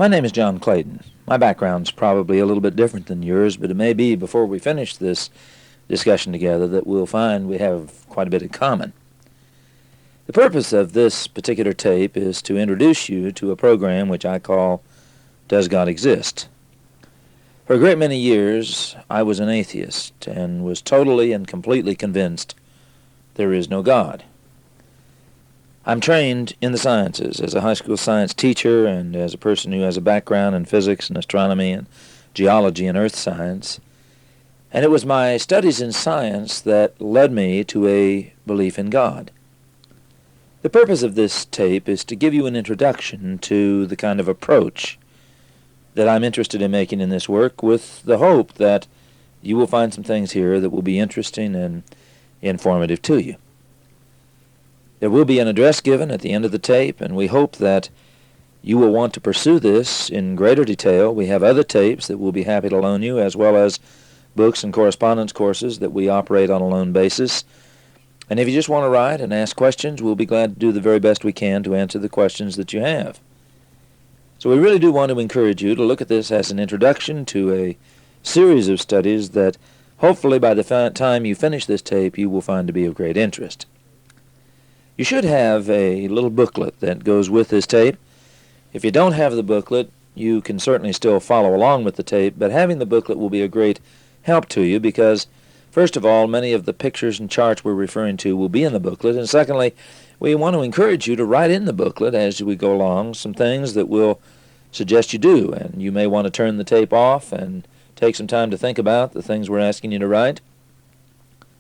My name is John Clayton. My background's probably a little bit different than yours, but it may be before we finish this discussion together that we'll find we have quite a bit in common. The purpose of this particular tape is to introduce you to a program which I call Does God Exist? For a great many years, I was an atheist and was totally and completely convinced there is no God. I'm trained in the sciences as a high school science teacher and as a person who has a background in physics and astronomy and geology and earth science. And it was my studies in science that led me to a belief in God. The purpose of this tape is to give you an introduction to the kind of approach that I'm interested in making in this work, with the hope that you will find some things here that will be interesting and informative to you. There will be an address given at the end of the tape, and we hope that you will want to pursue this in greater detail. We have other tapes that we'll be happy to loan you, as well as books and correspondence courses that we operate on a loan basis. And if you just want to write and ask questions, we'll be glad to do the very best we can to answer the questions that you have. So we really do want to encourage you to look at this as an introduction to a series of studies that hopefully by the time you finish this tape you will find to be of great interest. You should have a little booklet that goes with this tape. If you don't have the booklet, you can certainly still follow along with the tape, but having the booklet will be a great help to you because, first of all, many of the pictures and charts we're referring to will be in the booklet, and secondly, we want to encourage you to write in the booklet as we go along some things that we'll suggest you do, and you may want to turn the tape off and take some time to think about the things we're asking you to write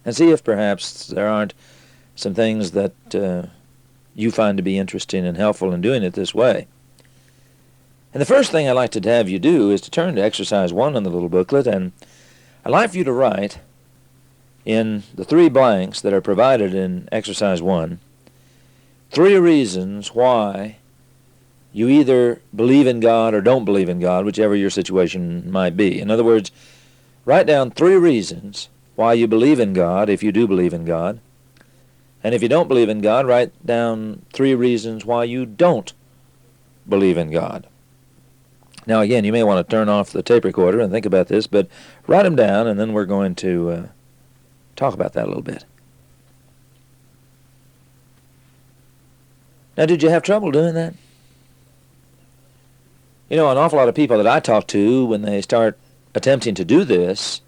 and see if perhaps there aren't some things that you find to be interesting and helpful in doing it this way. And the first thing I'd like to have you do is to turn to Exercise 1 in the little booklet, and I'd like for you to write in the 3 blanks that are provided in Exercise 1 3 reasons why you either believe in God or don't believe in God, whichever your situation might be. In other words, write down 3 reasons why you believe in God, if you do believe in God. And if you don't believe in God, write down 3 reasons why you don't believe in God. Now again, you may want to turn off the tape recorder and think about this, but write them down and then we're going to talk about that a little bit. Now, did you have trouble doing that? You know, an awful lot of people that I talk to, when they start attempting to do this,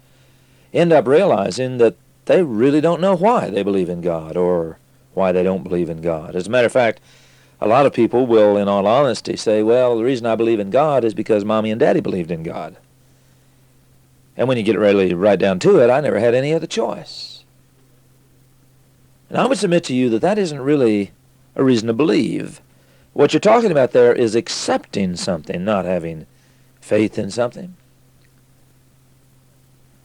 end up realizing that they really don't know why they believe in God or why they don't believe in God. As a matter of fact, a lot of people will, in all honesty, say, well, the reason I believe in God is because Mommy and Daddy believed in God. And when you get really right down to it, I never had any other choice. And I would submit to you that that isn't really a reason to believe. What you're talking about there is accepting something, not having faith in something.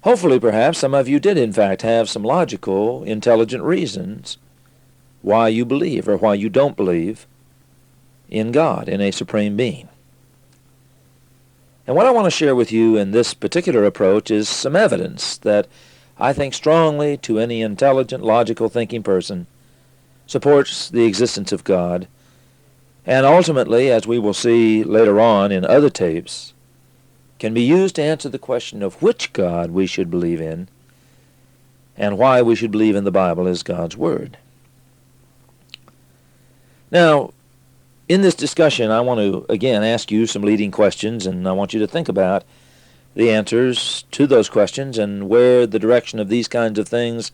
Hopefully, perhaps, some of you did, in fact, have some logical, intelligent reasons why you believe or why you don't believe in God, in a supreme being. And what I want to share with you in this particular approach is some evidence that I think strongly to any intelligent, logical thinking person supports the existence of God, and ultimately, as we will see later on in other tapes, can be used to answer the question of which God we should believe in and why we should believe in the Bible as God's Word. Now, in this discussion, I want to, again, ask you some leading questions, and I want you to think about the answers to those questions and where the direction of these kinds of things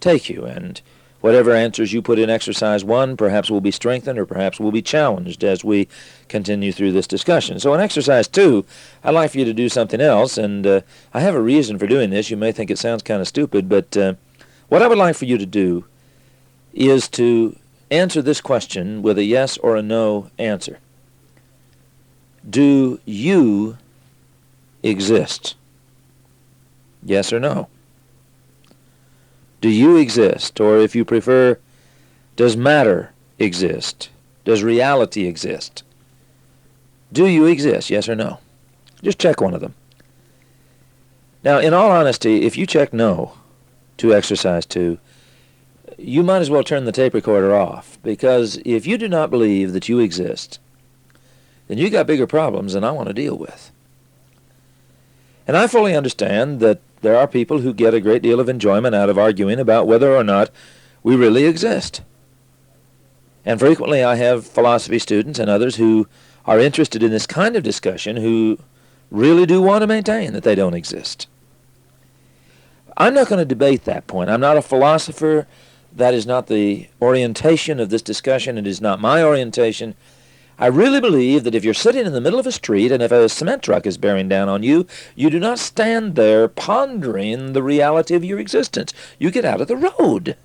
take you. And whatever answers you put in Exercise 1 perhaps will be strengthened or perhaps will be challenged as we continue through this discussion. So in Exercise 2, I'd like for you to do something else, and I have a reason for doing this. You may think it sounds kind of stupid, but what I would like for you to do is to answer this question with a yes or a no answer. Do you exist? Yes or no? Do you exist? Or if you prefer, does matter exist? Does reality exist? Do you exist? Yes or no? Just check one of them. Now, in all honesty, if you check no to Exercise 2, you might as well turn the tape recorder off, because if you do not believe that you exist, then you got bigger problems than I want to deal with. And I fully understand that there are people who get a great deal of enjoyment out of arguing about whether or not we really exist. And frequently I have philosophy students and others who are interested in this kind of discussion who really do want to maintain that they don't exist. I'm not going to debate that point. I'm not a philosopher. That is not the orientation of this discussion. It is not my orientation. I really believe that if you're sitting in the middle of a street and if a cement truck is bearing down on you, you do not stand there pondering the reality of your existence. You get out of the road.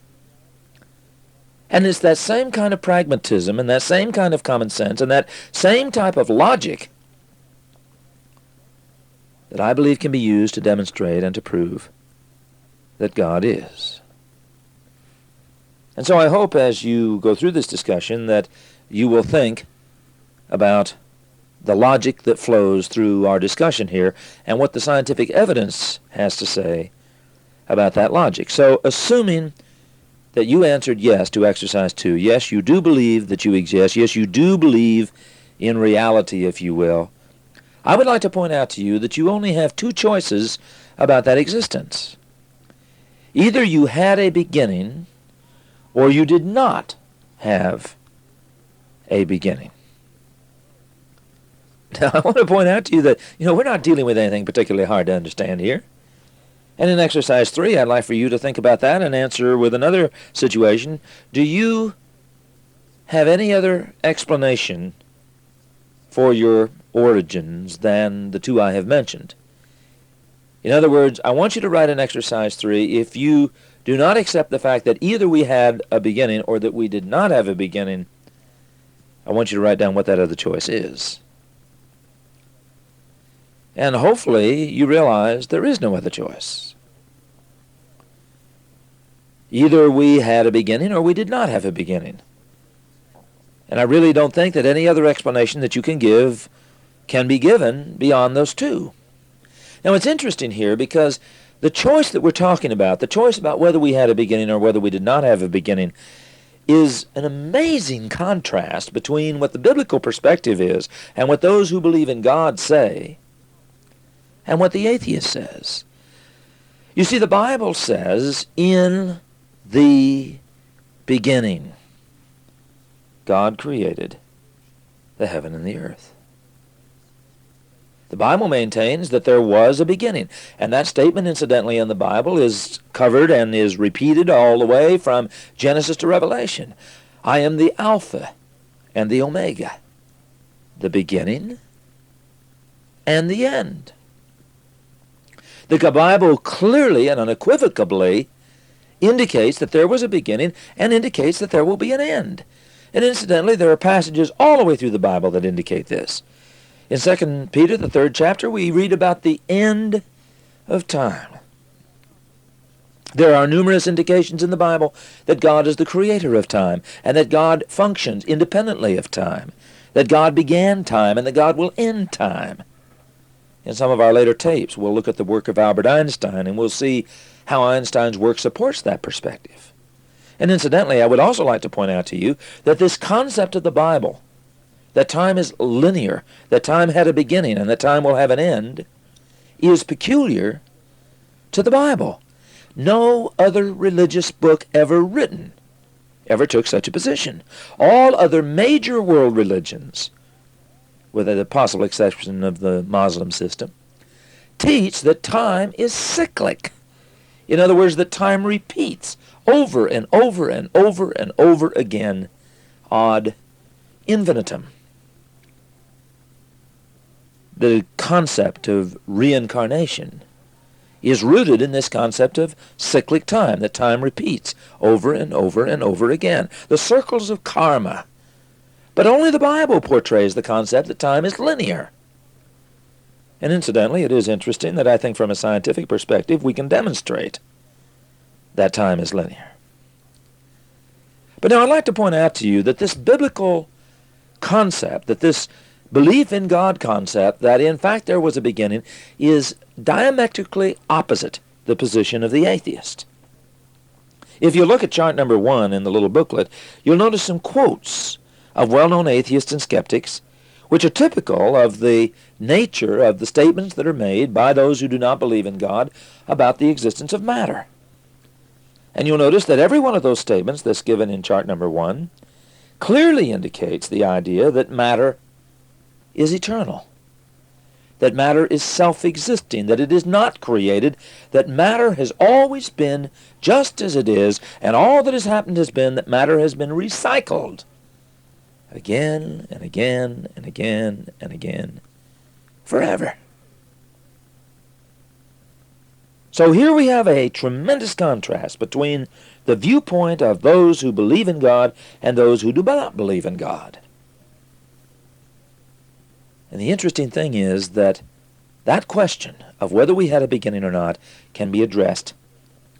And it's that same kind of pragmatism and that same kind of common sense and that same type of logic that I believe can be used to demonstrate and to prove that God is. And so I hope as you go through this discussion that you will think about the logic that flows through our discussion here and what the scientific evidence has to say about that logic. So assuming that you answered yes to exercise 2, yes, you do believe that you exist, yes, you do believe in reality, if you will, I would like to point out to you that you only have 2 choices about that existence. Either you had a beginning or you did not have a beginning. Now, I want to point out to you that, we're not dealing with anything particularly hard to understand here. And in exercise 3, I'd like for you to think about that and answer with another situation. Do you have any other explanation for your origins than the 2 I have mentioned? In other words, I want you to write in exercise 3, if you do not accept the fact that either we had a beginning or that we did not have a beginning, I want you to write down what that other choice is. And hopefully you realize there is no other choice. Either we had a beginning or we did not have a beginning. And I really don't think that any other explanation that you can give can be given beyond those 2. Now it's interesting here because the choice that we're talking about, the choice about whether we had a beginning or whether we did not have a beginning, is an amazing contrast between what the biblical perspective is and what those who believe in God say and what the atheist says. You see, the Bible says, in the beginning, God created the heaven and the earth. The Bible maintains that there was a beginning, and that statement, incidentally, in the Bible is covered and is repeated all the way from Genesis to Revelation. I am the Alpha and the Omega, the beginning and the end. The Bible clearly and unequivocally indicates that there was a beginning and indicates that there will be an end. And incidentally, there are passages all the way through the Bible that indicate this. In 2 Peter, the 3rd chapter, we read about the end of time. There are numerous indications in the Bible that God is the creator of time and that God functions independently of time, that God began time and that God will end time. In some of our later tapes, we'll look at the work of Albert Einstein and we'll see how Einstein's work supports that perspective. And incidentally, I would also like to point out to you that this concept of the Bible, that time is linear, that time had a beginning and that time will have an end, is peculiar to the Bible. No other religious book ever written ever took such a position. All other major world religions, with the possible exception of the Muslim system, teach that time is cyclic. In other words, that time repeats over and over and over and over again ad infinitum. The concept of reincarnation is rooted in this concept of cyclic time, that time repeats over and over and over again. The circles of karma. But only the Bible portrays the concept that time is linear. And incidentally, it is interesting that I think from a scientific perspective we can demonstrate that time is linear. But now I'd like to point out to you that this biblical concept, that this belief in God concept, that in fact there was a beginning, is diametrically opposite the position of the atheist. If you look at chart number 1 in the little booklet, you'll notice some quotes of well-known atheists and skeptics which are typical of the nature of the statements that are made by those who do not believe in God about the existence of matter. And you'll notice that every one of those statements that's given in chart number 1 clearly indicates the idea that matter is eternal, that matter is self-existing, that it is not created, that matter has always been just as it is, and all that has happened has been that matter has been recycled again and again and again and again, forever. So here we have a tremendous contrast between the viewpoint of those who believe in God and those who do not believe in God. And the interesting thing is that that question of whether we had a beginning or not can be addressed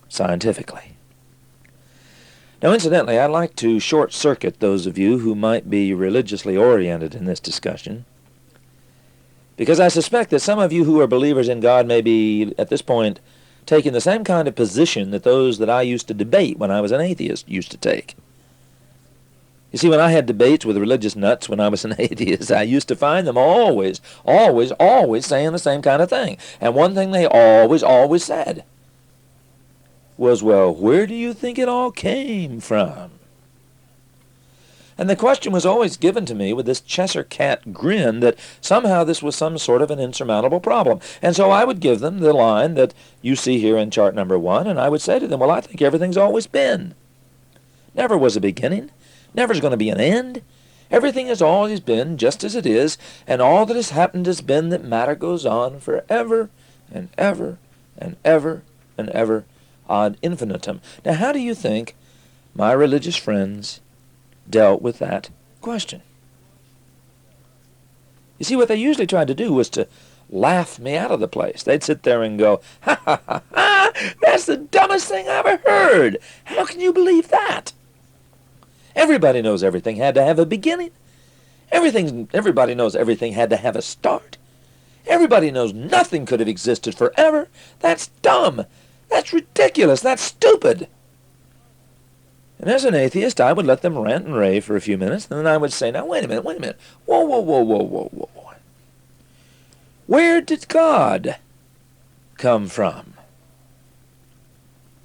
scientifically. Now, incidentally, I'd like to short-circuit those of you who might be religiously oriented in this discussion, because I suspect that some of you who are believers in God may be, at this point, taking the same kind of position that those that I used to debate when I was an atheist used to take. You see, when I had debates with religious nuts when I was an atheist, I used to find them always saying the same kind of thing. And one thing they always said was, well, where do you think it all came from? And the question was always given to me with this Cheshire cat grin that somehow this was some sort of an insurmountable problem. And so I would give them the line that you see here in chart number 1, and I would say to them, well, I think everything's always been. Never was a beginning. Never's going to be an end. Everything has always been just as it is, and all that has happened has been that matter goes on forever and ever and ever and ever ad infinitum. Now, how do you think my religious friends dealt with that question? You see, what they usually tried to do was to laugh me out of the place. They'd sit there and go, ha, ha, ha, ha, that's the dumbest thing I ever heard. How can you believe that? Everybody knows everything had to have a beginning. Everybody knows everything had to have a start. Everybody knows nothing could have existed forever. That's dumb. That's ridiculous. That's stupid. And as an atheist, I would let them rant and rave for a few minutes, and then I would say, now, wait a minute. Whoa. Where did God come from?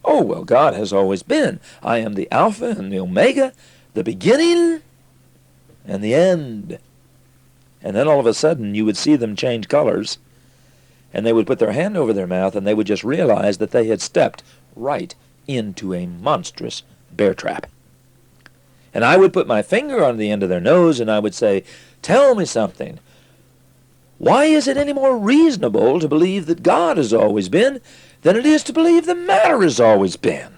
Oh, well, God has always been. I am the Alpha and the Omega, the beginning and the end. And then all of a sudden, you would see them change colors, and they would put their hand over their mouth, and they would just realize that they had stepped right into a monstrous bear trap. And I would put my finger on the end of their nose, and I would say, tell me something. Why is it any more reasonable to believe that God has always been than it is to believe that matter has always been?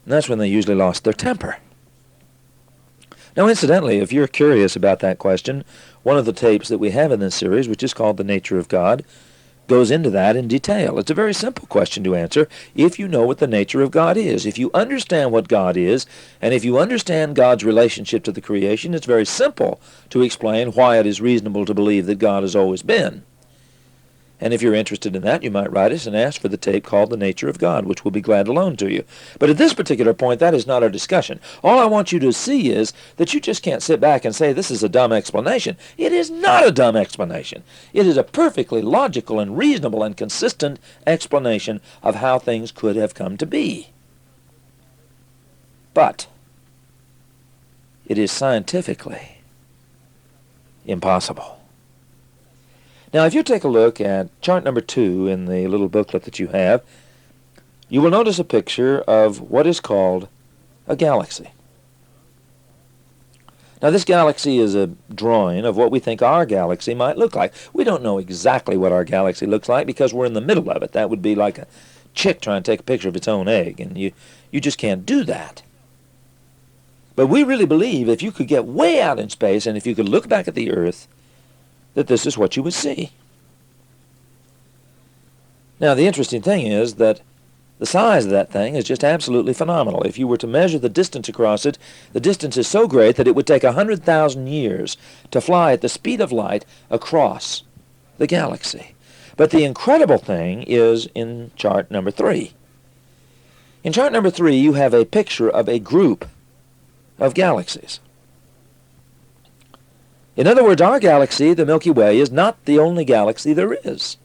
And that's when they usually lost their temper. Now, incidentally, if you're curious about that question, one of the tapes that we have in this series, which is called The Nature of God, goes into that in detail. It's a very simple question to answer if you know what the nature of God is. If you understand what God is, and if you understand God's relationship to the creation, it's very simple to explain why it is reasonable to believe that God has always been. And if you're interested in that, you might write us and ask for the tape called The Nature of God, which we'll be glad to loan to you. But at this particular point, that is not our discussion. All I want you to see is that you just can't sit back and say, this is a dumb explanation. It is not a dumb explanation. It is a perfectly logical and reasonable and consistent explanation of how things could have come to be. But it is scientifically impossible. Now, if you take a look at chart number 2 in the little booklet that you have, you will notice a picture of what is called a galaxy. Now, this galaxy is a drawing of what we think our galaxy might look like. We don't know exactly what our galaxy looks like because we're in the middle of it. That would be like a chick trying to take a picture of its own egg, and you just can't do that. But we really believe if you could get way out in space and if you could look back at the Earth, that this is what you would see. Now, the interesting thing is that the size of that thing is just absolutely phenomenal. If you were to measure the distance across it, the distance is so great that it would take 100,000 years to fly at the speed of light across the galaxy. But the incredible thing is in chart number 3. In chart number 3, you have a picture of a group of galaxies. In other words, our galaxy, the Milky Way, is not the only galaxy there is.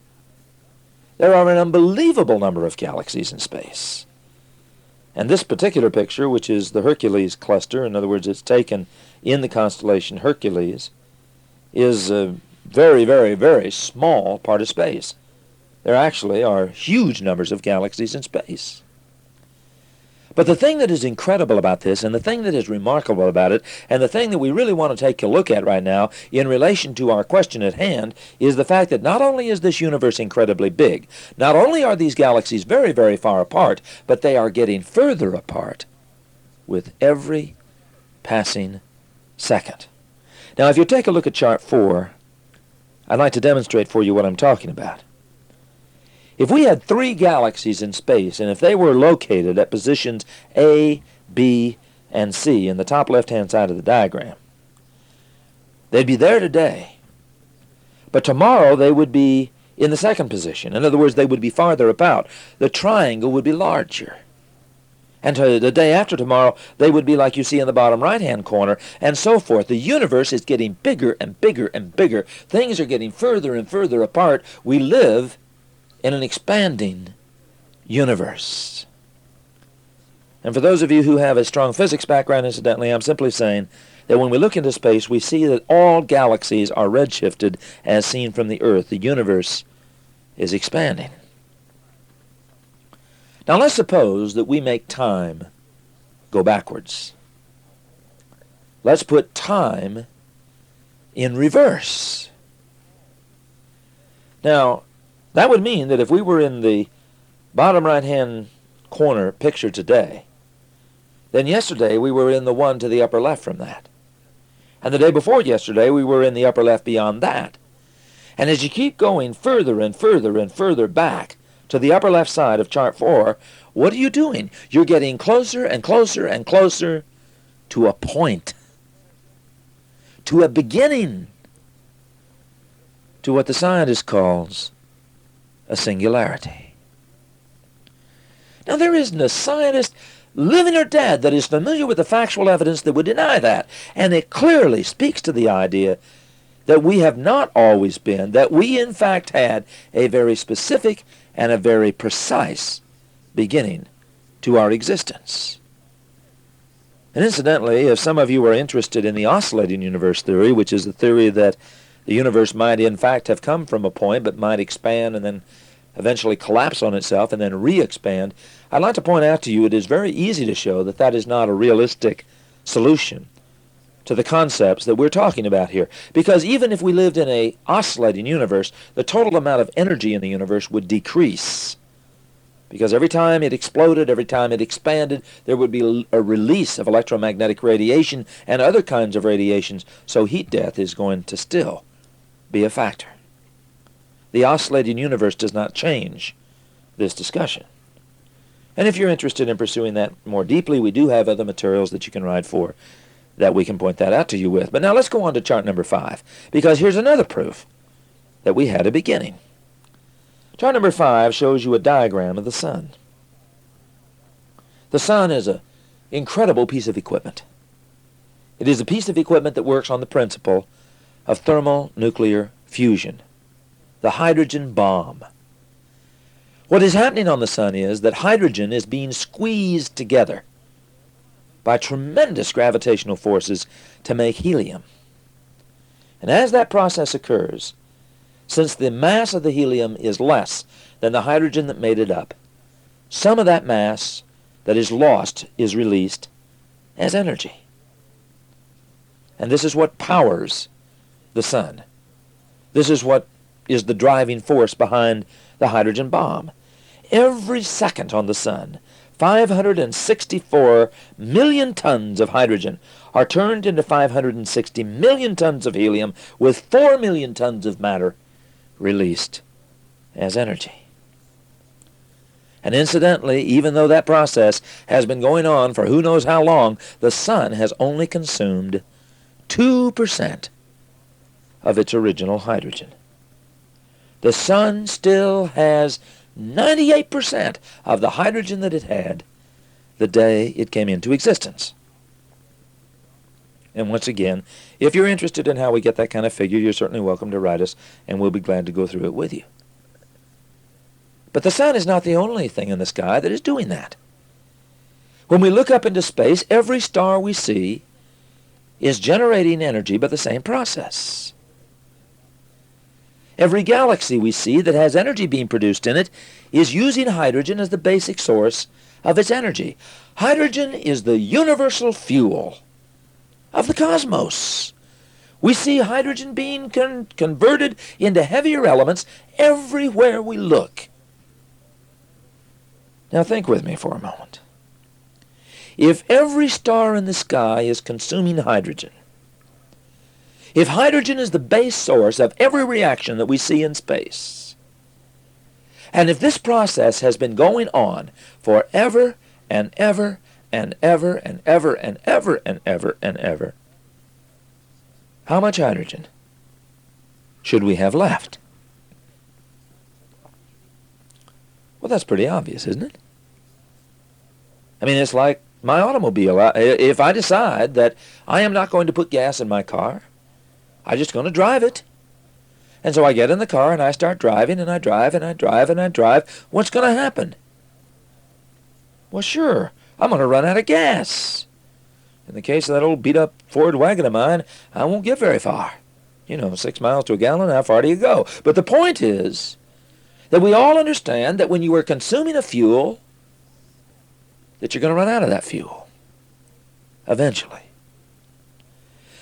There are an unbelievable number of galaxies in space. And this particular picture, which is the Hercules cluster, in other words, it's taken in the constellation Hercules, is a very, very, very small part of space. There actually are huge numbers of galaxies in space. But the thing that is incredible about this, and the thing that is remarkable about it, and the thing that we really want to take a look at right now in relation to our question at hand, is the fact that not only is this universe incredibly big, not only are these galaxies very, very far apart, but they are getting further apart with every passing second. Now, if you take a look at chart 4, I'd like to demonstrate for you what I'm talking about. If we had 3 galaxies in space, and if they were located at positions A, B, and C in the top left-hand side of the diagram, they'd be there today. But tomorrow they would be in the second position. In other words, they would be farther apart. The triangle would be larger. And the day after tomorrow, they would be like you see in the bottom right-hand corner, and so forth. The universe is getting bigger and bigger and bigger. Things are getting further and further apart. We live in an expanding universe. And for those of you who have a strong physics background, incidentally, I'm simply saying that when we look into space, we see that all galaxies are redshifted as seen from the Earth. The universe is expanding. Now let's suppose that we make time go backwards. Let's put time in reverse. Now, that would mean that if we were in the bottom right-hand corner picture today, then yesterday we were in the one to the upper left from that. And the day before yesterday we were in the upper left beyond that. And as you keep going further and further and further back to the upper left side of chart 4, what are you doing? You're getting closer and closer and closer to a point, to a beginning, to what the scientist calls a singularity. Now, there isn't a scientist, living or dead, that is familiar with the factual evidence that would deny that. And it clearly speaks to the idea that we have not always been, that we in fact had a very specific and a very precise beginning to our existence. And incidentally, if some of you are interested in the oscillating universe theory, which is the theory that the universe might in fact have come from a point but might expand and then eventually collapse on itself and then re-expand, I'd like to point out to you it is very easy to show that that is not a realistic solution to the concepts that we're talking about here. Because even if we lived in an oscillating universe, the total amount of energy in the universe would decrease. Because every time it exploded, every time it expanded, there would be a release of electromagnetic radiation and other kinds of radiations, so heat death is going to still be a factor. The oscillating universe does not change this discussion. And if you're interested in pursuing that more deeply, we do have other materials that you can write for that we can point that out to you with. But now let's go on to chart number 5, because here's another proof that we had a beginning. Chart number 5 shows you a diagram of the sun. The sun is an incredible piece of equipment. It is a piece of equipment that works on the principle of thermonuclear fusion, the hydrogen bomb. What is happening on the sun is that hydrogen is being squeezed together by tremendous gravitational forces to make helium. And as that process occurs, since the mass of the helium is less than the hydrogen that made it up, some of that mass that is lost is released as energy. And this is what powers the sun. This is what is the driving force behind the hydrogen bomb. Every second on the sun, 564 million tons of hydrogen are turned into 560 million tons of helium, with 4 million tons of matter released as energy. And incidentally, even though that process has been going on for who knows how long, the sun has only consumed 2% of its original hydrogen. The sun still has 98% of the hydrogen that it had the day it came into existence. And once again, if you're interested in how we get that kind of figure, you're certainly welcome to write us, and we'll be glad to go through it with you. But the sun is not the only thing in the sky that is doing that. When we look up into space, every star we see is generating energy by the same process. Every galaxy we see that has energy being produced in it is using hydrogen as the basic source of its energy. Hydrogen is the universal fuel of the cosmos. We see hydrogen being converted into heavier elements everywhere we look. Now think with me for a moment. If every star in the sky is consuming hydrogen, if hydrogen is the base source of every reaction that we see in space, and if this process has been going on for ever and ever and ever and ever and ever and ever and ever, how much hydrogen should we have left? Well, that's pretty obvious, isn't it? I mean, it's like my automobile. If I decide that I am not going to put gas in my car, I'm just going to drive it. And so I get in the car and I start driving, and I drive and I drive and I drive. What's going to happen? Well, sure, I'm going to run out of gas. In the case of that old beat-up Ford wagon of mine, I won't get very far. 6 miles to a gallon, how far do you go? But the point is that we all understand that when you are consuming a fuel, that you're going to run out of that fuel eventually.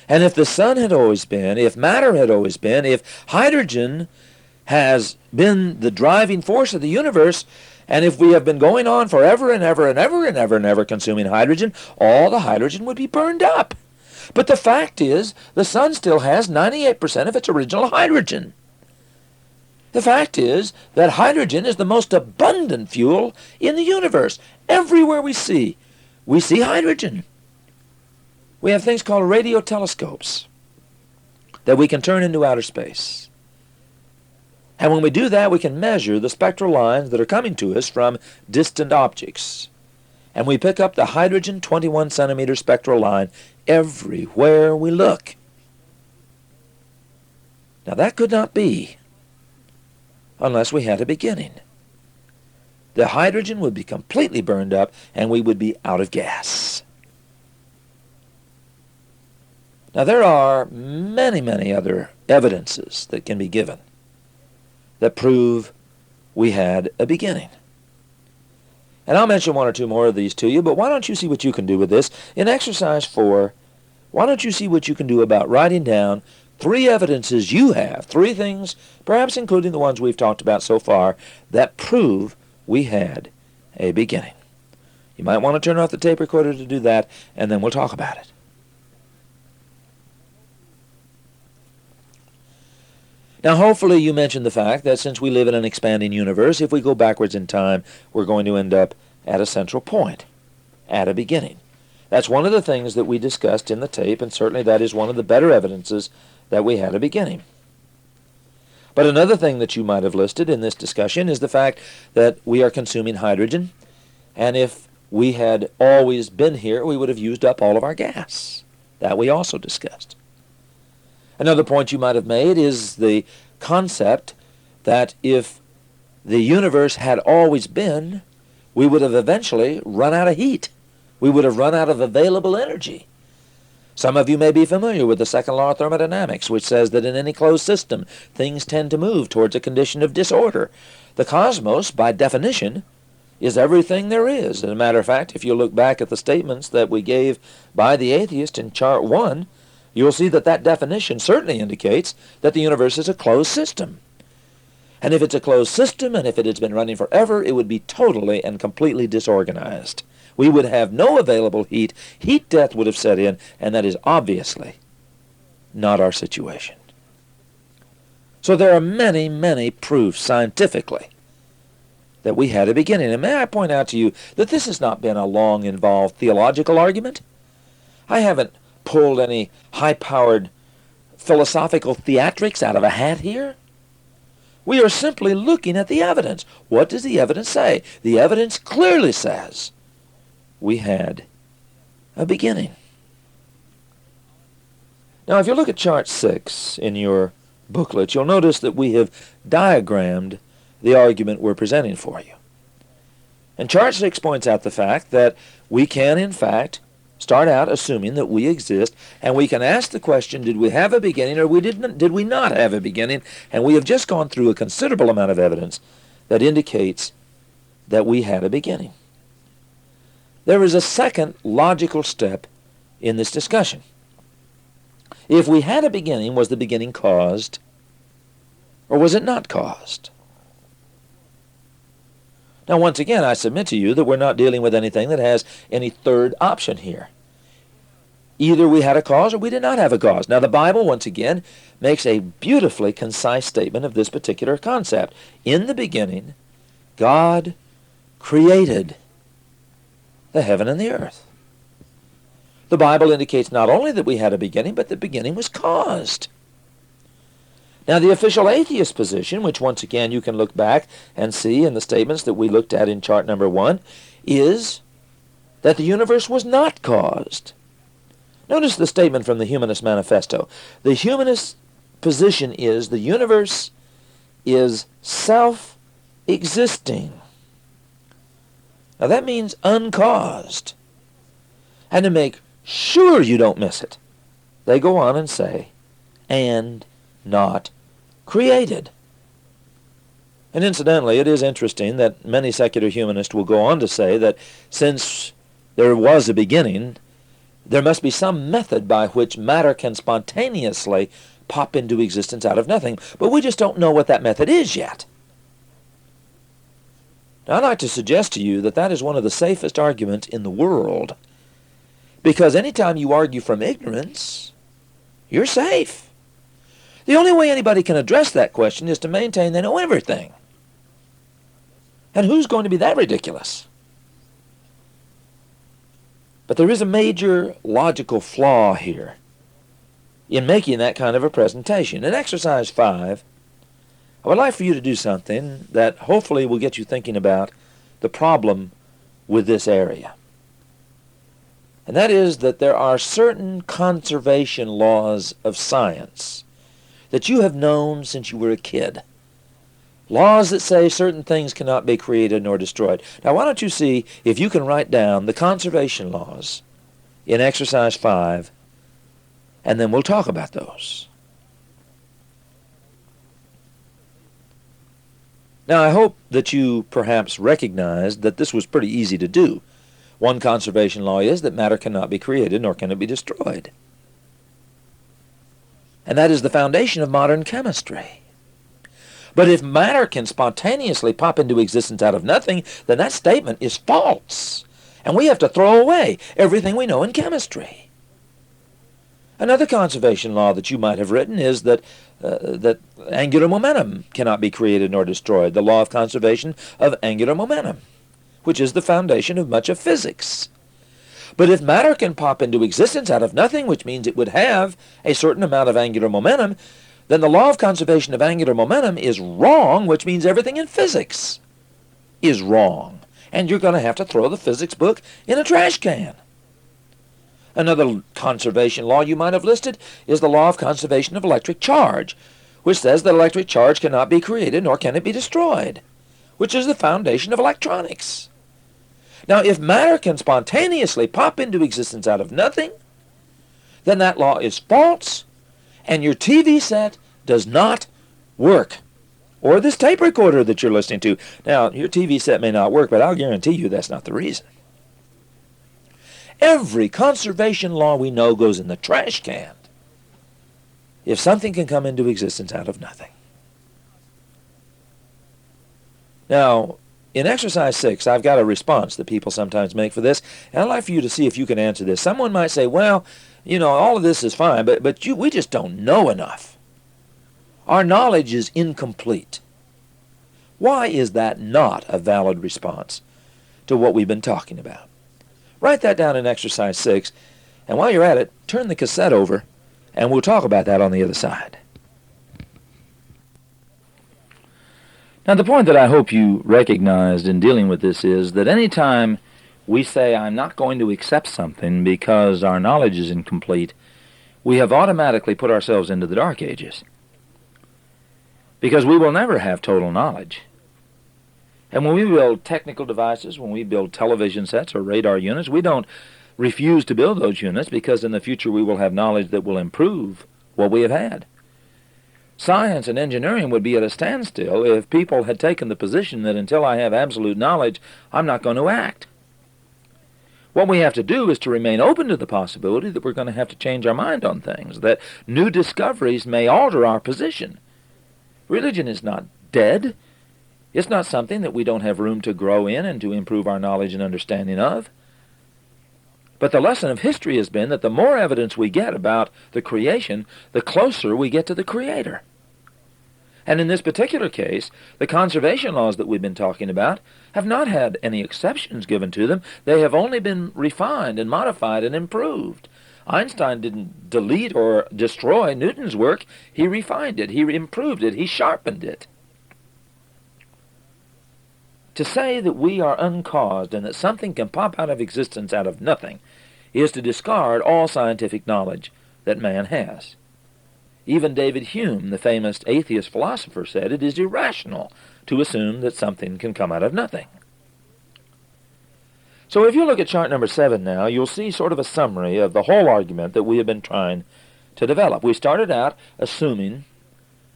And if the sun had always been, if matter had always been, if hydrogen has been the driving force of the universe, and if we have been going on forever and ever and ever and ever and ever consuming hydrogen, all the hydrogen would be burned up. But the fact is, the sun still has 98% of its original hydrogen. The fact is that hydrogen is the most abundant fuel in the universe. Everywhere we see hydrogen. We have things called radio telescopes that we can turn into outer space. And when we do that, we can measure the spectral lines that are coming to us from distant objects. And we pick up the hydrogen 21 centimeter spectral line everywhere we look. Now that could not be unless we had a beginning. The hydrogen would be completely burned up and we would be out of gas. Now there are many, many other evidences that can be given that prove we had a beginning. And I'll mention one or two more of these to you, but why don't you see what you can do with this? In exercise 4, why don't you see what you can do about writing down 3 evidences you have, 3 things, perhaps including the ones we've talked about so far, that prove we had a beginning. You might want to turn off the tape recorder to do that, and then we'll talk about it. Now, hopefully you mentioned the fact that since we live in an expanding universe, if we go backwards in time, we're going to end up at a central point, at a beginning. That's one of the things that we discussed in the tape, and certainly that is one of the better evidences that we had a beginning. But another thing that you might have listed in this discussion is the fact that we are consuming hydrogen, and if we had always been here, we would have used up all of our gas. That we also discussed. Another point you might have made is the concept that if the universe had always been, we would have eventually run out of heat. We would have run out of available energy. Some of you may be familiar with the second law of thermodynamics, which says that in any closed system, things tend to move towards a condition of disorder. The cosmos, by definition, is everything there is. As a matter of fact, if you look back at the statements that we gave by the atheist in Chart 1, you'll see that that definition certainly indicates that the universe is a closed system. And if it's a closed system, and if it has been running forever, it would be totally and completely disorganized. We would have no available heat. Heat death would have set in, and that is obviously not our situation. So there are many, many proofs scientifically that we had a beginning. And may I point out to you that this has not been a long, involved theological argument. I haven't pulled any high-powered philosophical theatrics out of a hat here. We are simply looking at the evidence. What does the evidence say? The evidence clearly says we had a beginning. Now, if you look at chart 6 in your booklet, you'll notice that we have diagrammed the argument we're presenting for you. And chart 6 points out the fact that we can, in fact, start out assuming that we exist, and we can ask the question, did we have a beginning or did we not have a beginning? And we have just gone through a considerable amount of evidence that indicates that we had a beginning. There is a second logical step in this discussion. If we had a beginning, was the beginning caused or was it not caused? Now, once again, I submit to you that we're not dealing with anything that has any third option here. Either we had a cause or we did not have a cause. Now, the Bible, once again, makes a beautifully concise statement of this particular concept. In the beginning, God created the heaven and the earth. The Bible indicates not only that we had a beginning, but the beginning was caused. Now, the official atheist position, which once again you can look back and see in the statements that we looked at in chart number 1, is that the universe was not caused. Notice the statement from the Humanist Manifesto. The humanist position is the universe is self-existing. Now, that means uncaused. And to make sure you don't miss it, they go on and say, and not created. And incidentally, it is interesting that many secular humanists will go on to say that since there was a beginning, there must be some method by which matter can spontaneously pop into existence out of nothing. But we just don't know what that method is yet. Now, I'd like to suggest to you that that is one of the safest arguments in the world. Because anytime you argue from ignorance, you're safe. The only way anybody can address that question is to maintain they know everything. And who's going to be that ridiculous? But there is a major logical flaw here in making that kind of a presentation. In exercise 5, I would like for you to do something that hopefully will get you thinking about the problem with this area. And that is that there are certain conservation laws of science that you have known since you were a kid. Laws that say certain things cannot be created nor destroyed. Now, why don't you see if you can write down the conservation laws in exercise 5, and then we'll talk about those. Now, I hope that you perhaps recognized that this was pretty easy to do. One conservation law is that matter cannot be created nor can it be destroyed. And that is the foundation of modern chemistry. But if matter can spontaneously pop into existence out of nothing, then that statement is false. And we have to throw away everything we know in chemistry. Another conservation law that you might have written is that angular momentum cannot be created nor destroyed, the law of conservation of angular momentum, which is the foundation of much of physics. But if matter can pop into existence out of nothing, which means it would have a certain amount of angular momentum, then the law of conservation of angular momentum is wrong, which means everything in physics is wrong. And you're going to have to throw the physics book in a trash can. Another conservation law you might have listed is the law of conservation of electric charge, which says that electric charge cannot be created nor can it be destroyed, which is the foundation of electronics. Now, if matter can spontaneously pop into existence out of nothing, then that law is false, and your TV set does not work. Or this tape recorder that you're listening to. Now, your TV set may not work, but I'll guarantee you that's not the reason. Every conservation law we know goes in the trash can if something can come into existence out of nothing. Now, in exercise 6, I've got a response that people sometimes make for this, and I'd like for you to see if you can answer this. Someone might say, well, you know, all of this is fine, but we just don't know enough. Our knowledge is incomplete. Why is that not a valid response to what we've been talking about? Write that down in exercise 6, and while you're at it, turn the cassette over, and we'll talk about that on the other side. Now, the point that I hope you recognized in dealing with this is that any time we say, I'm not going to accept something because our knowledge is incomplete, we have automatically put ourselves into the Dark Ages, because we will never have total knowledge. And when we build technical devices, when we build television sets or radar units, we don't refuse to build those units because in the future we will have knowledge that will improve what we have had. Science and engineering would be at a standstill if people had taken the position that until I have absolute knowledge, I'm not going to act. What we have to do is to remain open to the possibility that we're going to have to change our mind on things, that new discoveries may alter our position. Religion is not dead. It's not something that we don't have room to grow in and to improve our knowledge and understanding of. But the lesson of history has been that the more evidence we get about the creation, the closer we get to the Creator. And in this particular case, the conservation laws that we've been talking about have not had any exceptions given to them. They have only been refined and modified and improved. Einstein didn't delete or destroy Newton's work. He refined it. He improved it. He sharpened it. To say that we are uncaused and that something can pop out of existence out of nothing is to discard all scientific knowledge that man has. Even David Hume, the famous atheist philosopher, said it is irrational to assume that something can come out of nothing. So if you look at chart number 7 now, you'll see sort of a summary of the whole argument that we have been trying to develop. We started out assuming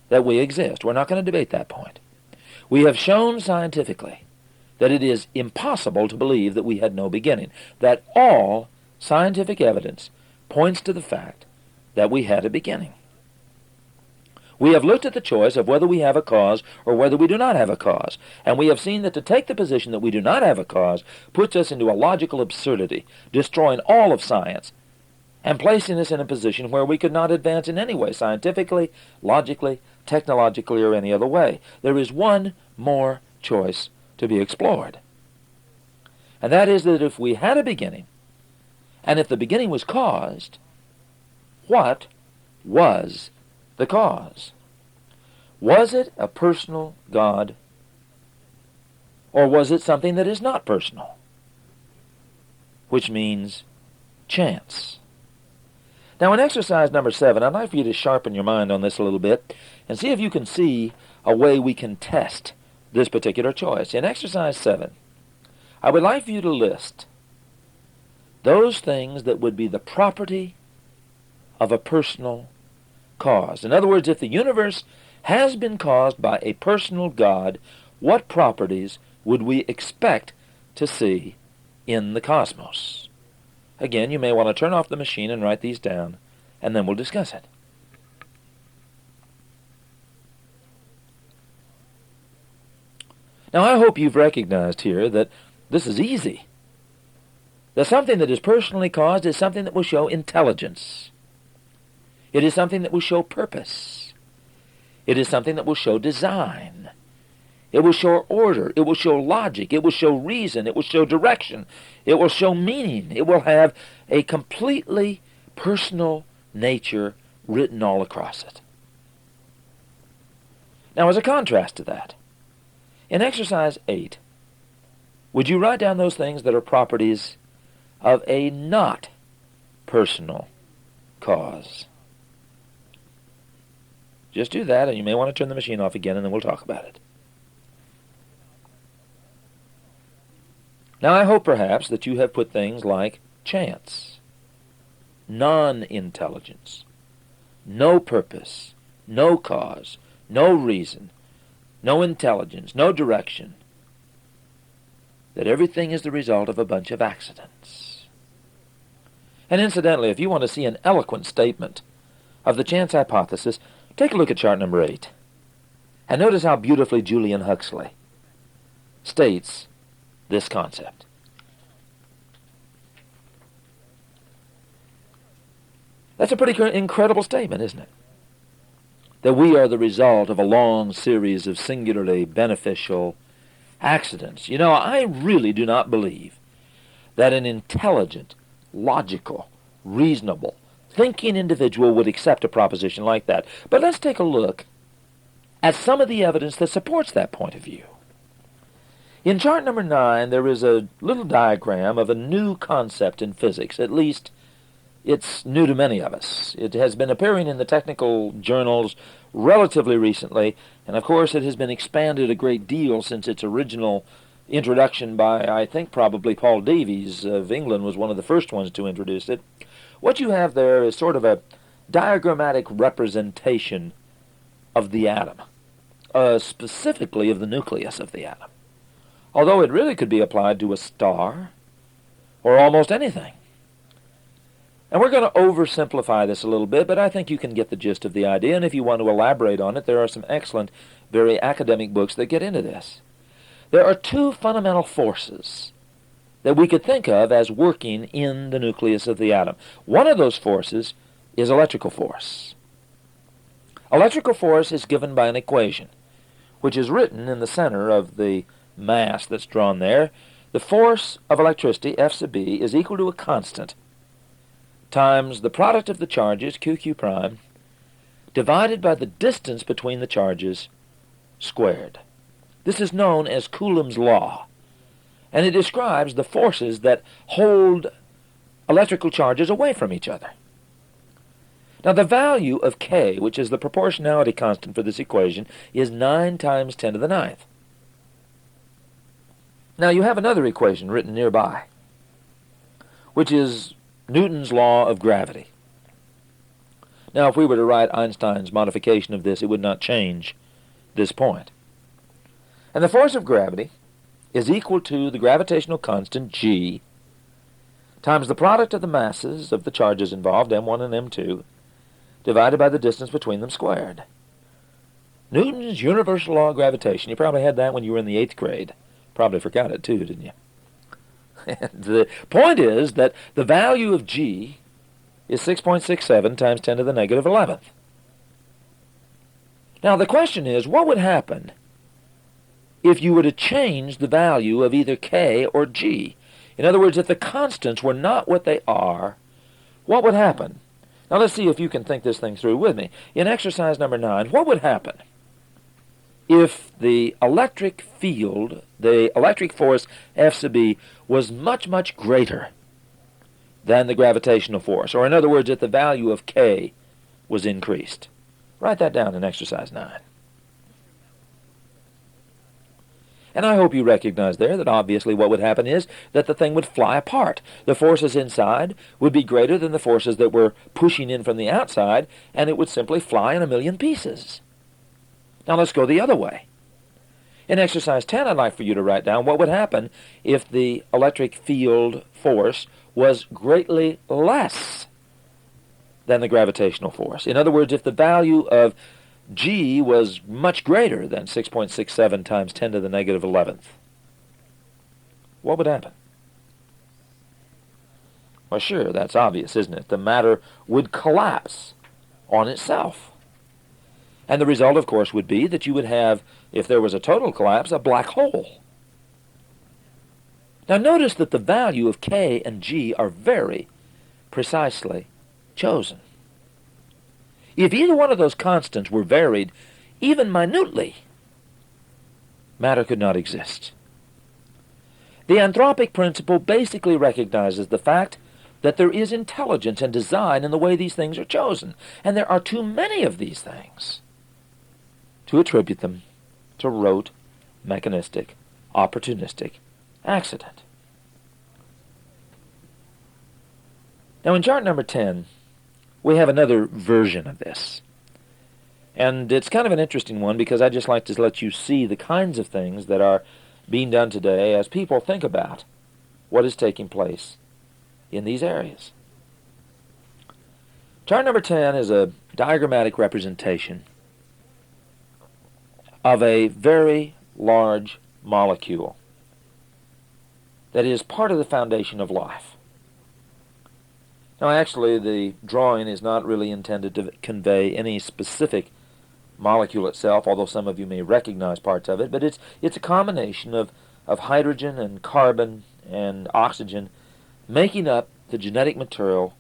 that we exist. We're not going to debate that point. We have shown scientifically that it is impossible to believe that we had no beginning, that all scientific evidence points to the fact that we had a beginning. We have looked at the choice of whether we have a cause or whether we do not have a cause, and we have seen that to take the position that we do not have a cause puts us into a logical absurdity, destroying all of science, and placing us in a position where we could not advance in any way, scientifically, logically, technologically, or any other way. There is one more choice to be explored, and that is that if we had a beginning, and if the beginning was caused, what was the cause? Was it a personal God, or was it something that is not personal, which means chance? Now in exercise number 7, I'd like for you to sharpen your mind on this a little bit and see if you can see a way we can test this particular choice. In exercise 7, I would like for you to list those things that would be the property of a personal cause. In other words, if the universe has been caused by a personal God, what properties would we expect to see in the cosmos? Again, you may want to turn off the machine and write these down, and then we'll discuss it. Now, I hope you've recognized here that this is easy. That something that is personally caused is something that will show intelligence. It is something that will show purpose. It is something that will show design. It will show order. It will show logic. It will show reason. It will show direction. It will show meaning. It will have a completely personal nature written all across it. Now, as a contrast to that, in exercise 8, would you write down those things that are properties of a not personal cause? Just do that, and you may want to turn the machine off again, and then we'll talk about it. Now, I hope perhaps that you have put things like chance, non-intelligence, no purpose, no cause, no reason, no intelligence, no direction, that everything is the result of a bunch of accidents. And incidentally, if you want to see an eloquent statement of the chance hypothesis, take a look at chart number 8, and notice how beautifully Julian Huxley states this concept. That's a pretty incredible statement, isn't it? That we are the result of a long series of singularly beneficial accidents. You know, I really do not believe that an intelligent, logical, reasonable, thinking individual would accept a proposition like that. But let's take a look at some of the evidence that supports that point of view. In chart number 9, there is a little diagram of a new concept in physics, at least It's new to many of us. It has been appearing in the technical journals relatively recently, and of course it has been expanded a great deal since its original introduction by, I think, probably Paul Davies of England was one of the first ones to introduce it. What you have there is sort of a diagrammatic representation of the atom, specifically of the nucleus of the atom, although it really could be applied to a star or almost anything. And we're going to oversimplify this a little bit, but I think you can get the gist of the idea, and if you want to elaborate on it, there are some excellent, very academic books that get into this. There are two fundamental forces that we could think of as working in the nucleus of the atom. One of those forces is electrical force. Electrical force is given by an equation, which is written in the center of the mass that's drawn there. The force of electricity, F sub B, is equal to a constant times the product of the charges, QQ prime, divided by the distance between the charges squared. This is known as Coulomb's law, and it describes the forces that hold electrical charges away from each other. Now the value of K, which is the proportionality constant for this equation, is 9 times 10 to the ninth. Now you have another equation written nearby, which is Newton's law of gravity. Now, if we were to write Einstein's modification of this, it would not change this point. And the force of gravity is equal to the gravitational constant, G, times the product of the masses of the charges involved, M1 and M2, divided by the distance between them squared. Newton's universal law of gravitation. You probably had that when you were in the 8th grade. Probably forgot it too, didn't you? And the point is that the value of G is 6.67 times 10 to the negative 11th. Now the question is, what would happen if you were to change the value of either K or G? In other words, if the constants were not what they are, what would happen? Now let's see if you can think this thing through with me. In exercise number 9, what would happen if the electric field, the electric force F sub B, was much, much greater than the gravitational force? Or in other words, if the value of K was increased. Write that down in exercise 9. And I hope you recognize there that obviously what would happen is that the thing would fly apart. The forces inside would be greater than the forces that were pushing in from the outside, and it would simply fly in a million pieces. Now let's go the other way. In exercise 10, I'd like for you to write down what would happen if the electric field force was greatly less than the gravitational force. In other words, if the value of G was much greater than 6.67 times 10 to the negative 11th. What would happen? Well, sure, that's obvious, isn't it? The matter would collapse on itself. And the result, of course, would be that you would have, if there was a total collapse, a black hole. Now notice that the value of K and G are very precisely chosen. If either one of those constants were varied, even minutely, matter could not exist. The anthropic principle basically recognizes the fact that there is intelligence and design in the way these things are chosen, and there are too many of these things to attribute them to rote, mechanistic, opportunistic accident. Now in chart number 10, we have another version of this. And it's kind of an interesting one because I just like to let you see the kinds of things that are being done today as people think about what is taking place in these areas. Chart number 10 is a diagrammatic representation of a very large molecule that is part of the foundation of life. Now actually the drawing is not really intended to convey any specific molecule itself, although some of you may recognize parts of it, but it's a combination of hydrogen and carbon and oxygen making up the genetic material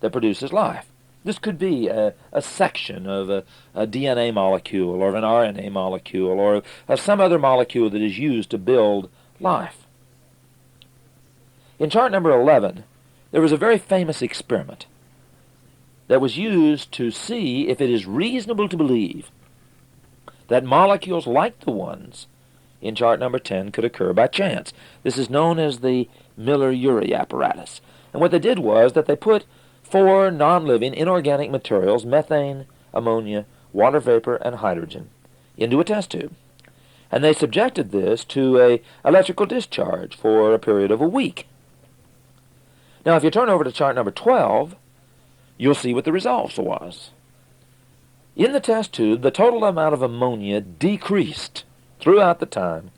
that produces life. This could be a section of a DNA molecule or an RNA molecule or of some other molecule that is used to build life. In chart number 11, there was a very famous experiment that was used to see if it is reasonable to believe that molecules like the ones in chart number 10 could occur by chance. This is known as the Miller-Urey apparatus. And what they did was that they put 4 non-living inorganic materials, methane, ammonia, water vapor, and hydrogen, into a test tube. And they subjected this to an electrical discharge for a period of a week. Now, if you turn over to chart number 12, you'll see what the results was. In the test tube, the total amount of ammonia decreased throughout the time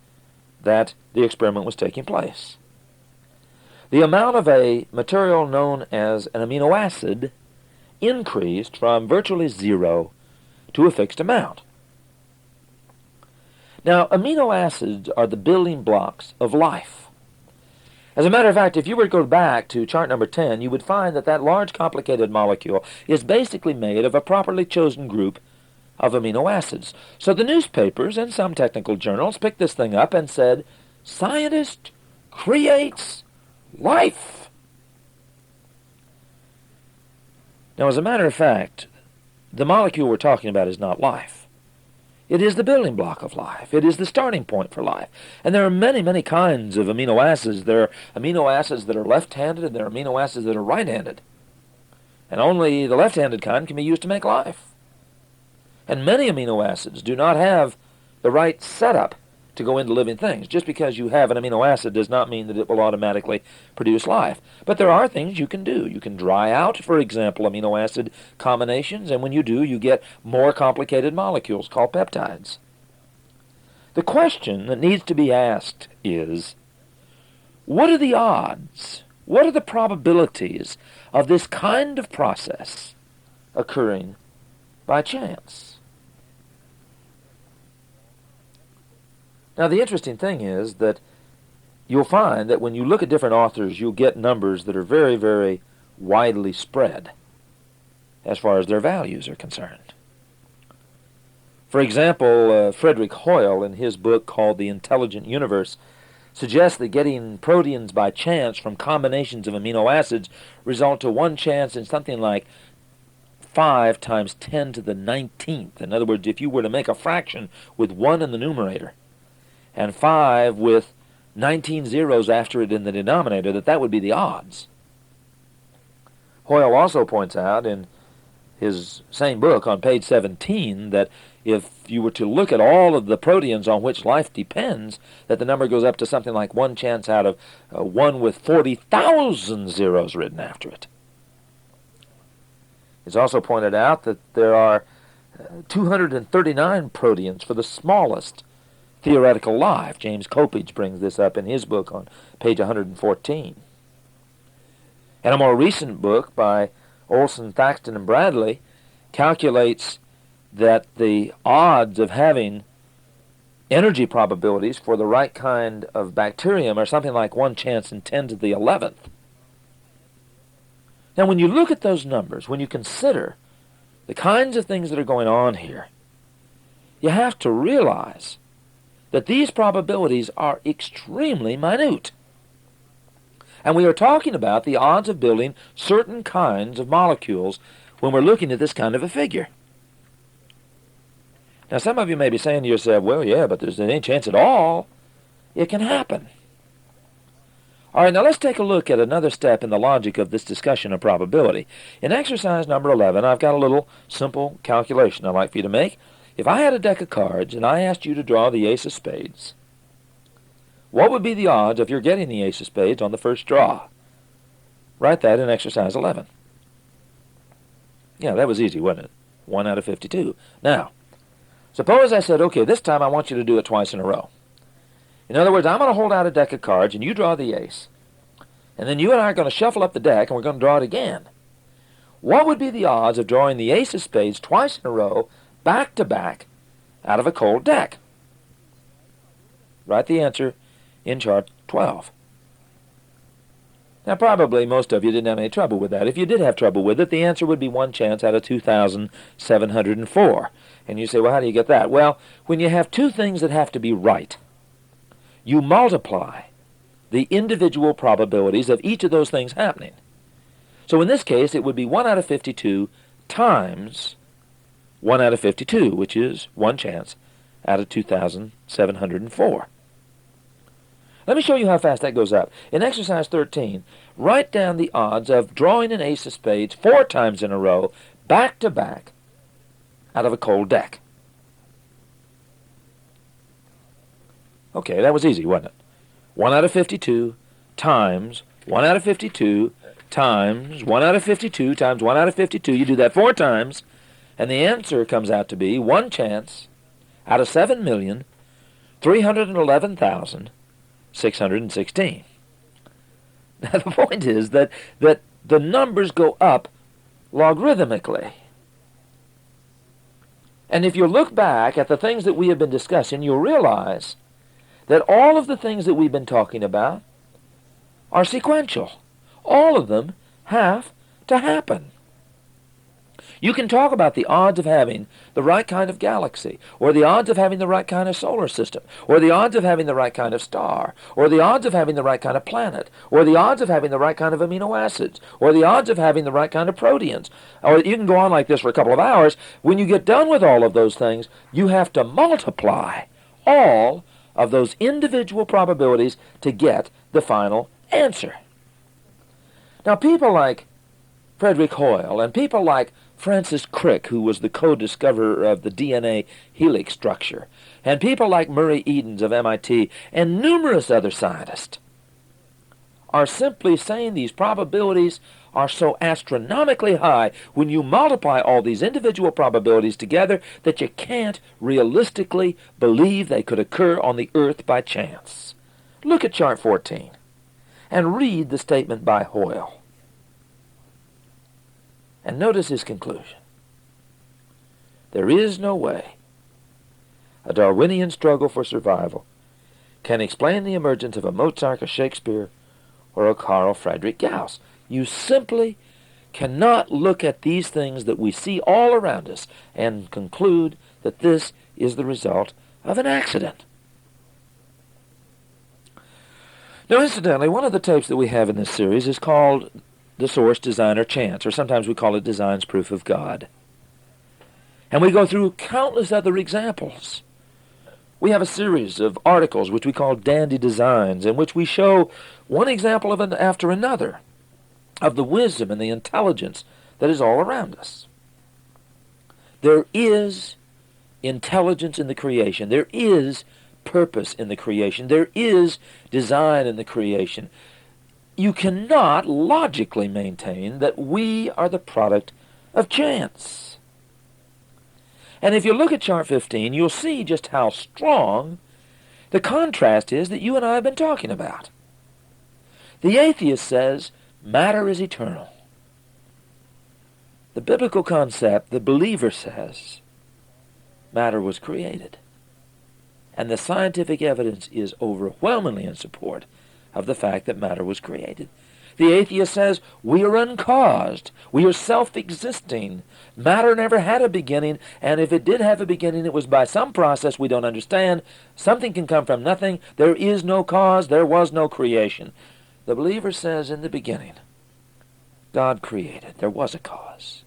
that the experiment was taking place. The amount of a material known as an amino acid increased from virtually 0 to a fixed amount. Now, amino acids are the building blocks of life. As a matter of fact, if you were to go back to chart number 10, you would find that that large complicated molecule is basically made of a properly chosen group of amino acids. So the newspapers and some technical journals picked this thing up and said, "Scientist creates life." Now, as a matter of fact, the molecule we're talking about is not life. It is the building block of life. It is the starting point for life. And there are many, many kinds of amino acids. There are amino acids that are left-handed, and there are amino acids that are right-handed. And only the left-handed kind can be used to make life. And many amino acids do not have the right setup to go into living things. Just because you have an amino acid does not mean that it will automatically produce life. But there are things you can do. You can dry out, for example, amino acid combinations, and when you do, you get more complicated molecules called peptides. The question that needs to be asked is, what are the odds, what are the probabilities of this kind of process occurring by chance? Now, the interesting thing is that you'll find that when you look at different authors, you'll get numbers that are very, very widely spread as far as their values are concerned. For example, Frederick Hoyle, in his book called The Intelligent Universe, suggests that getting proteins by chance from combinations of amino acids result to one chance in something like 5 times 10 to the 19th. In other words, if you were to make a fraction with 1 in the numerator and 5 with 19 zeros after it in the denominator, that would be the odds. Hoyle also points out in his same book on page 17 that if you were to look at all of the proteins on which life depends, that the number goes up to something like 1 chance out of 1 with 40,000 zeros written after it. It's also pointed out that there are 239 proteins for the smallest theoretical life. James Coppage brings this up in his book on page 114. And a more recent book by Olson, Thaxton, and Bradley calculates that the odds of having energy probabilities for the right kind of bacterium are something like 1 chance in 10 to the 11th. Now, when you look at those numbers, when you consider the kinds of things that are going on here, you have to realize that these probabilities are extremely minute. And we are talking about the odds of building certain kinds of molecules when we're looking at this kind of a figure. Now, some of you may be saying to yourself, well, yeah, but there's any chance at all it can happen. All right, now let's take a look at another step in the logic of this discussion of probability. In exercise number 11, I've got a little simple calculation I'd like for you to make. If I had a deck of cards and I asked you to draw the ace of spades, what would be the odds of your getting the ace of spades on the first draw? Write that in exercise 11. Yeah, that was easy, wasn't it? 1 out of 52. Now, suppose I said, okay, this time I want you to do it twice in a row. In other words, I'm going to hold out a deck of cards and you draw the ace. And then you and I are going to shuffle up the deck and we're going to draw it again. What would be the odds of drawing the ace of spades twice in a row, back to back, out of a cold deck? Write the answer in chart 12. Now, probably most of you didn't have any trouble with that. If you did have trouble with it, the answer would be 1 chance out of 2,704. And you say, well, how do you get that? Well, when you have two things that have to be right, you multiply the individual probabilities of each of those things happening. So in this case, it would be 1 out of 52 times 1 out of 52, which is one chance out of 2,704. Let me show you how fast that goes up. In exercise 13, write down the odds of drawing an ace of spades 4 times in a row, back to back, out of a cold deck. Okay, that was easy, wasn't it? 1 out of 52 times 1 out of 52 times 1 out of 52 times 1 out of 52. You do that 4 times, and the answer comes out to be one chance out of 7,311,616. Now the point is that the numbers go up logarithmically. And if you look back at the things that we have been discussing, you'll realize that all of the things that we've been talking about are sequential. All of them have to happen. You can talk about the odds of having the right kind of galaxy, or the odds of having the right kind of solar system, or the odds of having the right kind of star, or the odds of having the right kind of planet, or the odds of having the right kind of amino acids, or the odds of having the right kind of proteins. Or you can go on like this for a couple of hours. When you get done with all of those things, you have to multiply all of those individual probabilities to get the final answer. Now, people like Frederick Hoyle and people like Francis Crick, who was the co-discoverer of the DNA helix structure, and people like Murray Edens of MIT, and numerous other scientists, are simply saying these probabilities are so astronomically high when you multiply all these individual probabilities together that you can't realistically believe they could occur on the Earth by chance. Look at chart 14 and read the statement by Hoyle. And notice his conclusion. There is no way a Darwinian struggle for survival can explain the emergence of a Mozart, a Shakespeare, or a Carl Friedrich Gauss. You simply cannot look at these things that we see all around us and conclude that this is the result of an accident. Now, incidentally, one of the tapes that we have in this series is called The Source, Design, or Chance, or sometimes we call it Design's Proof of God. And we go through countless other examples. We have a series of articles which we call Dandy Designs, in which we show one example of after another of the wisdom and the intelligence that is all around us. There is intelligence in the creation. There is purpose in the creation. There is design in the creation. You cannot logically maintain that we are the product of chance. And if you look at chart 15, you'll see just how strong the contrast is that you and I have been talking about. The atheist says matter is eternal. The biblical concept, the believer says, matter was created. And the scientific evidence is overwhelmingly in support of the fact that matter was created. The atheist says we are uncaused. We are self-existing. Matter never had a beginning, and if it did have a beginning, it was by some process we don't understand. Something can come from nothing. There is no cause. There was no creation. The believer says in the beginning, God created. There was a cause.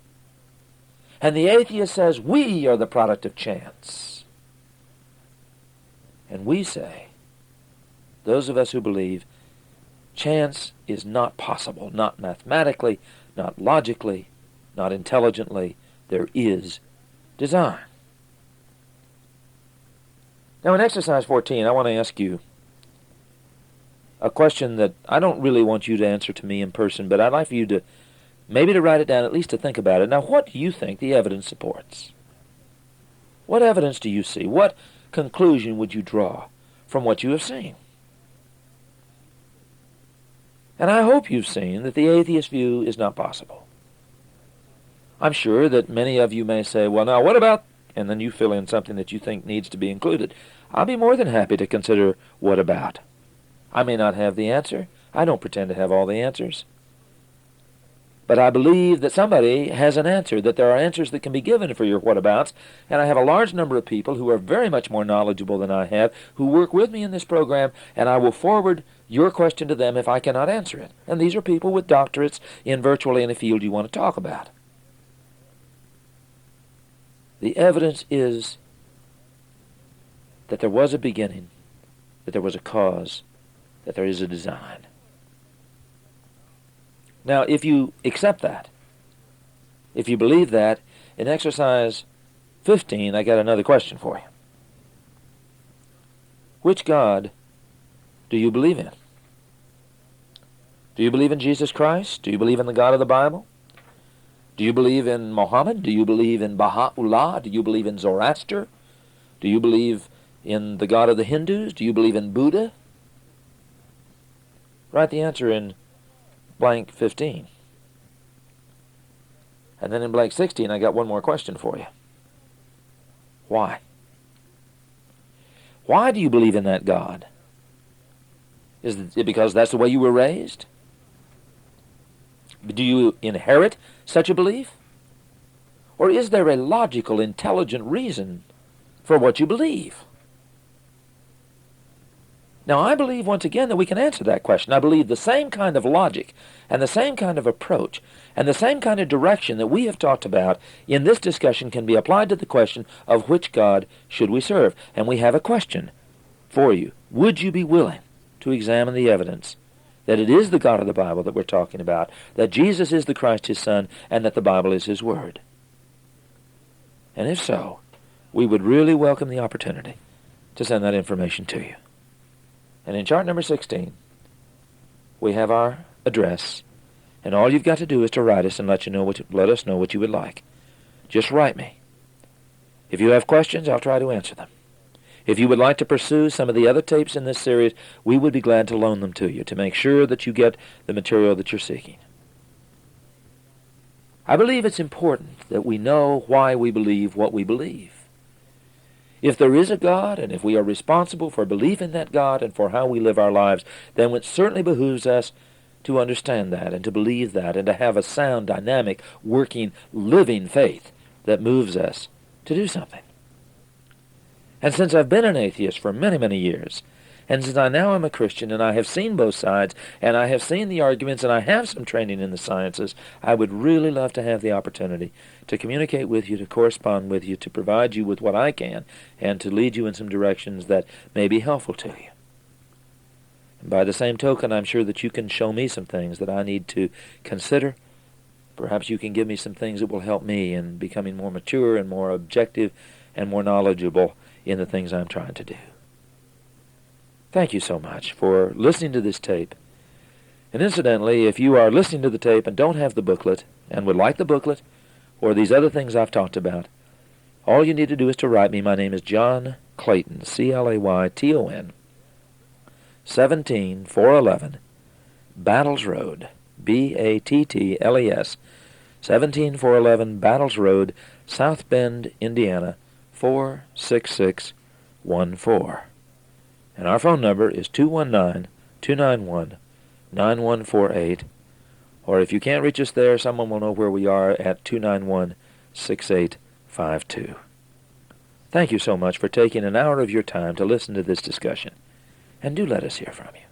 And the atheist says we are the product of chance. And we say, those of us who believe, chance is not possible, not mathematically, not logically, not intelligently. There is design. Now in exercise 14, I want to ask you a question that I don't really want you to answer to me in person, but I'd like for you to maybe to write it down, at least to think about it. Now, what do you think the evidence supports? What evidence do you see? What conclusion would you draw from what you have seen? And I hope you've seen that the atheist view is not possible. I'm sure that many of you may say, well, now what about, and then you fill in something that you think needs to be included. I'll be more than happy to consider what about. I may not have the answer. I don't pretend to have all the answers. But I believe that somebody has an answer, that there are answers that can be given for your whatabouts, and I have a large number of people who are very much more knowledgeable than I have, who work with me in this program, and I will forward your question to them if I cannot answer it. And these are people with doctorates in virtually any field you want to talk about. The evidence is that there was a beginning, that there was a cause, that there is a design. Now, if you accept that, if you believe that, in exercise 15, I got another question for you. Which God do you believe in? Do you believe in Jesus Christ? Do you believe in the God of the Bible? Do you believe in Muhammad? Do you believe in Baha'u'llah? Do you believe in Zoroaster? Do you believe in the God of the Hindus? Do you believe in Buddha? Write the answer in blank 15. And then in blank 16, I got one more question for you. Why? Why do you believe in that God? Is it because that's the way you were raised? Do you inherit such a belief? Or is there a logical, intelligent reason for what you believe? Now, I believe, once again, that we can answer that question. I believe the same kind of logic and the same kind of approach and the same kind of direction that we have talked about in this discussion can be applied to the question of which God should we serve. And we have a question for you. Would you be willing to examine the evidence that it is the God of the Bible that we're talking about, that Jesus is the Christ, his Son, and that the Bible is his Word? And if so, we would really welcome the opportunity to send that information to you. And in chart number 16, we have our address, and all you've got to do is to write us and let us know what you would like. Just write me. If you have questions, I'll try to answer them. If you would like to pursue some of the other tapes in this series, we would be glad to loan them to you to make sure that you get the material that you're seeking. I believe it's important that we know why we believe what we believe. If there is a God, and if we are responsible for belief in that God and for how we live our lives, then it certainly behooves us to understand that and to believe that and to have a sound, dynamic, working, living faith that moves us to do something. And since I've been an atheist for many, many years, and since I now am a Christian and I have seen both sides, and I have seen the arguments, and I have some training in the sciences, I would really love to have the opportunity to communicate with you, to correspond with you, to provide you with what I can, and to lead you in some directions that may be helpful to you. And by the same token, I'm sure that you can show me some things that I need to consider. Perhaps you can give me some things that will help me in becoming more mature and more objective and more knowledgeable in the things I'm trying to do. Thank you so much for listening to this tape. And incidentally, if you are listening to the tape and don't have the booklet and would like the booklet or these other things I've talked about, all you need to do is to write me. My name is John Clayton, Clayton, 17411 Battles Road, Battles, 17411 Battles Road, South Bend, Indiana, 46614. And our phone number is 219-291-9148. Or if you can't reach us there, someone will know where we are at 291-6852. Thank you so much for taking an hour of your time to listen to this discussion. And do let us hear from you.